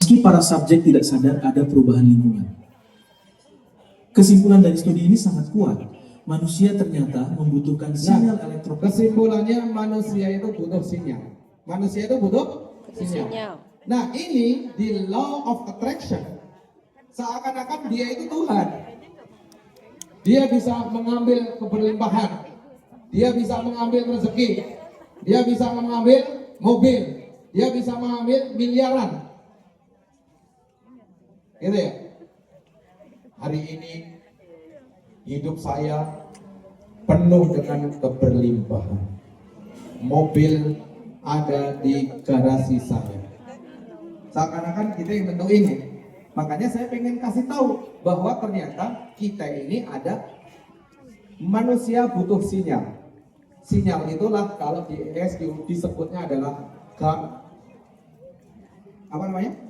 Meski para subjek tidak sadar ada perubahan lingkungan. Kesimpulan dari studi ini sangat kuat. Manusia ternyata membutuhkan sinyal elektromagnetik. Kesimpulannya manusia itu butuh sinyal. Manusia itu butuh sinyal. Nah, ini di law of attraction. Seakan-akan dia itu Tuhan. Dia bisa mengambil keberlimpahan. Dia bisa mengambil rezeki. Dia bisa mengambil mobil. Dia bisa mengambil miliaran. Gitu ya. Hari ini hidup saya penuh dengan keberlimpahan. Mobil ada di garasi saya. Seakan-akan kita yang tentu ini. Makanya saya pengen kasih tahu bahwa ternyata kita ini ada manusia butuh sinyal. Sinyal itulah kalau di ESQ disebutnya adalah apa namanya?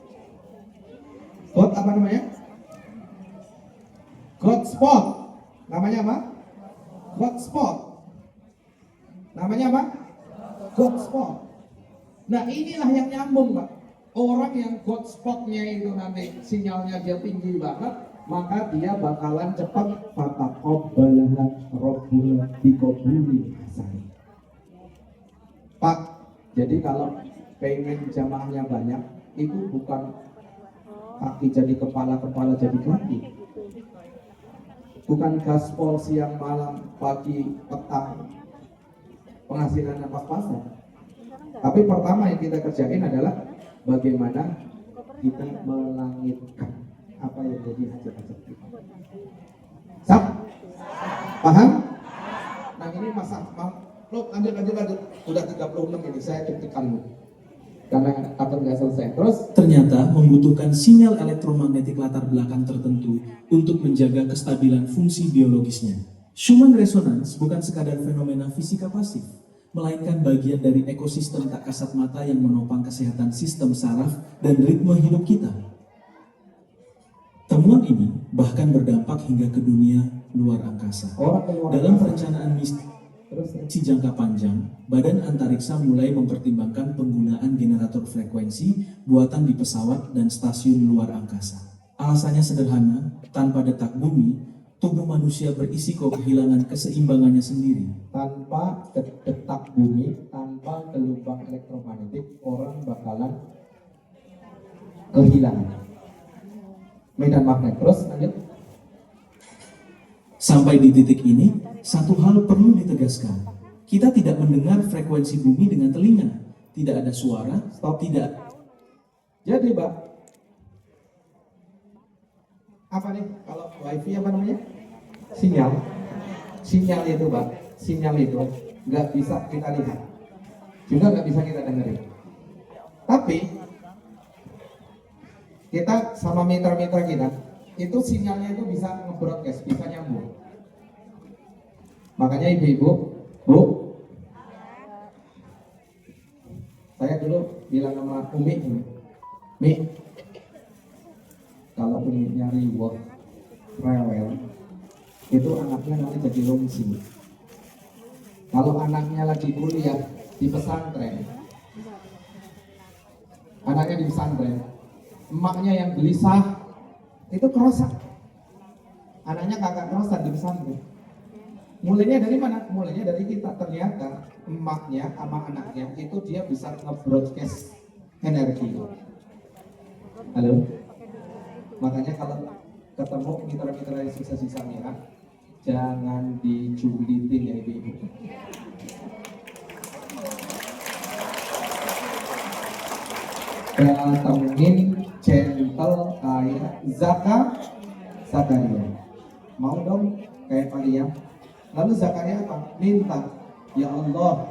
God spot. Namanya apa? God spot. Namanya apa? God spot. Nah, inilah yang nyambung, Pak. Orang yang God spotnya itu nanti sinyalnya dia tinggi banget, maka dia bakalan cepat fataqabbalaha rabbuna biqabulin hasan. Pak, jadi kalau pengen jamaahnya banyak, itu bukan kaki jadi kepala, kepala jadi kaki. Bukan gaspol siang malam, pagi, petang, penghasilannya pas-pasan. Tapi pertama yang kita kerjain adalah bagaimana kita melangitkan apa yang jadi hajat-hajat kita. Sap? Paham? Nah ini masa, lo lanjut. Udah 36 ini, saya deg-degan karena takut nggak selesai. Terus Ternyata membutuhkan sinyal elektromagnetik latar belakang tertentu untuk menjaga kestabilan fungsi biologisnya. Schumann resonance bukan sekadar fenomena fisika pasif, melainkan bagian dari ekosistem tak kasat mata yang menopang kesehatan sistem saraf dan ritme hidup kita. Temuan ini bahkan berdampak hingga ke dunia luar angkasa. Dalam perencanaan misi jangka panjang, Badan Antariksa mulai mempertimbangkan penggunaan generator frekuensi buatan di pesawat dan stasiun luar angkasa. Alasannya sederhana, tanpa detak bumi, tubuh manusia berisiko kehilangan keseimbangannya sendiri. Tanpa detak bumi, tanpa gelombang elektromagnetik, orang bakalan kehilangan medan magnet. Terus lanjut. Sampai di titik ini, satu hal perlu ditegaskan. Kita tidak mendengar frekuensi bumi dengan telinga. Tidak ada suara, tidak. Jadi, Mbak, apa nih kalau wifi apa namanya? Sinyal. Sinyal itu, Mbak, sinyal itu nggak bisa kita lihat, juga nggak bisa kita dengerin. Tapi kita sama mitra-mitra kita, itu sinyalnya itu bisa nge-broadcast, bisa nyambung. Makanya ibu-ibu, Bu, saya dulu bilang sama Umi, Mi, kalau Umi nyari work rewel, itu anaknya nanti jadi longsi. Kalau anaknya lagi kuliah di pesantren, anaknya di pesantren, emaknya yang gelisah, itu kerosan. Anaknya kagak kerosan di pesantren. Mulainya dari mana? Mulainya dari kita. Ternyata emaknya sama anaknya itu dia bisa nge-broadcast energi. Halo? Makanya kalau ketemu mitra-mitra yang sukses di sana, jangan dijulitin ya ibu-ibu. Datengin gentle kayak Zakaria. Mau dong kayak Maria. Lalu Zakaria apa? Minta, ya Allah,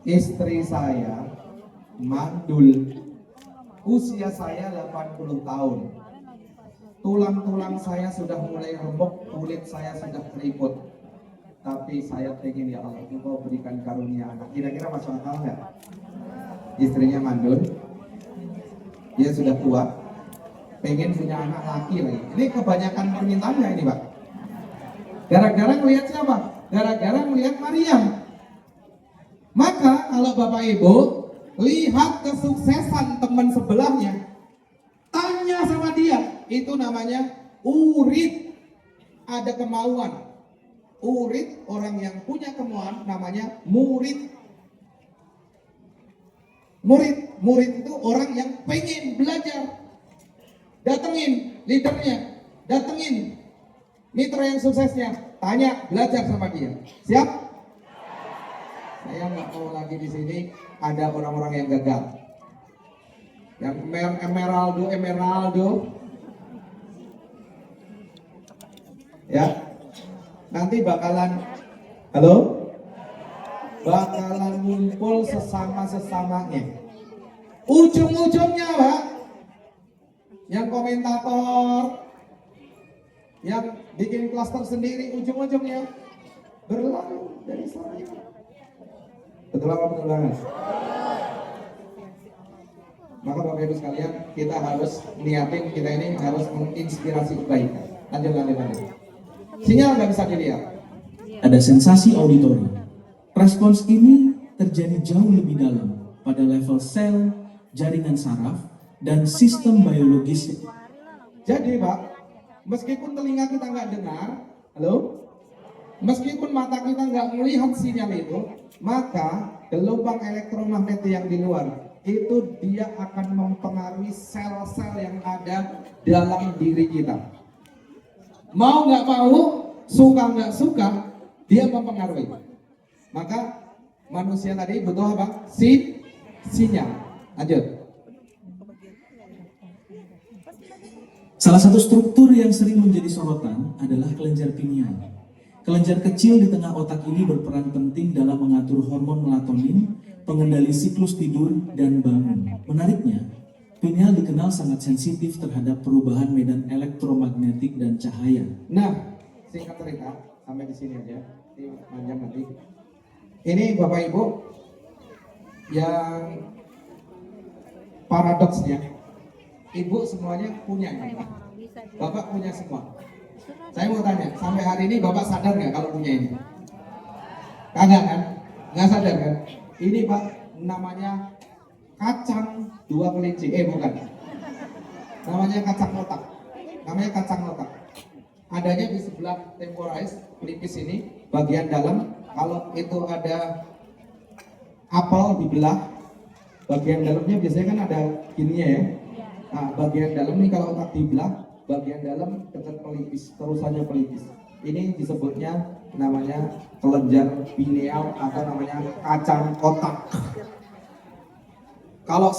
istri saya mandul, usia saya 80 tahun, tulang-tulang saya sudah mulai remuk, kulit saya sudah keriput, tapi saya pengen ya Allah, Engkau berikan karunia anak. Kira-kira masuk akal nggak? Istrinya mandul, dia sudah tua, pengen punya anak laki lagi. Ini kebanyakan permintaannya ini, Pak. Gara-gara melihat siapa? Gara-gara melihat Maryam. Maka kalau Bapak Ibu lihat kesuksesan teman sebelahnya, Tanya sama dia, itu namanya urid, ada kemauan. Urid, orang yang punya kemauan, namanya murid. Murid itu orang yang pengen belajar. Datengin leadernya, datengin mitra yang suksesnya, tanya, belajar sama dia. Siap? Saya nggak mau lagi di sini ada orang-orang yang gagal, yang emeraldo, ya. Nanti bakalan ngumpul sesama-sesamanya. Ujung-ujungnya, Pak, yang komentator, yang bikin klaster sendiri, ujung-ujungnya berlalu dari sana. Betul apa betul banget? Maka Bapak Ibu sekalian, kita harus niatin, kita ini harus menginspirasi kebaikan. Lanjut. Sinyal nggak bisa dilihat. Ada sensasi auditori. Respons ini terjadi jauh lebih dalam pada level sel, jaringan saraf, dan sistem biologis. Jadi Pak, meskipun telinga kita nggak dengar, meskipun mata kita nggak melihat sinyal itu, maka gelombang elektromagnetik yang di luar itu dia akan mempengaruhi sel-sel yang ada dalam diri kita. Mau nggak mau, suka nggak suka, dia mempengaruhi. Maka manusia tadi butuh apa? Sinyal. Lanjut. Salah satu struktur yang sering menjadi sorotan adalah kelenjar pineal. Kelenjar kecil di tengah otak ini berperan penting dalam mengatur hormon melatonin, pengendali siklus tidur dan bangun. Menariknya, pineal dikenal sangat sensitif terhadap perubahan medan elektromagnetik dan cahaya. Nah, singkat cerita, sampai di sini aja. Ini panjang nanti. Ini Bapak Ibu yang paradoksnya, Ibu semuanya punya ini. Bapak punya semua. Saya mau tanya, sampai hari ini Bapak sadar nggak kalau punya ini? Kagak kan? Nggak sadar kan? Ini Pak, namanya kacang dua kelinci. Bukan. Namanya kacang otak. Adanya di sebelah temporalis pelipis ini, bagian dalam. Kalau itu ada apel dibelah, bagian dalamnya biasanya kan ada gininya ya. Nah, bagian dalam nih kalau otak dibelah, bagian dalam dekat pelipis, terusannya pelipis. Ini disebutnya namanya kelenjar pineal atau namanya kacang otak. Kalau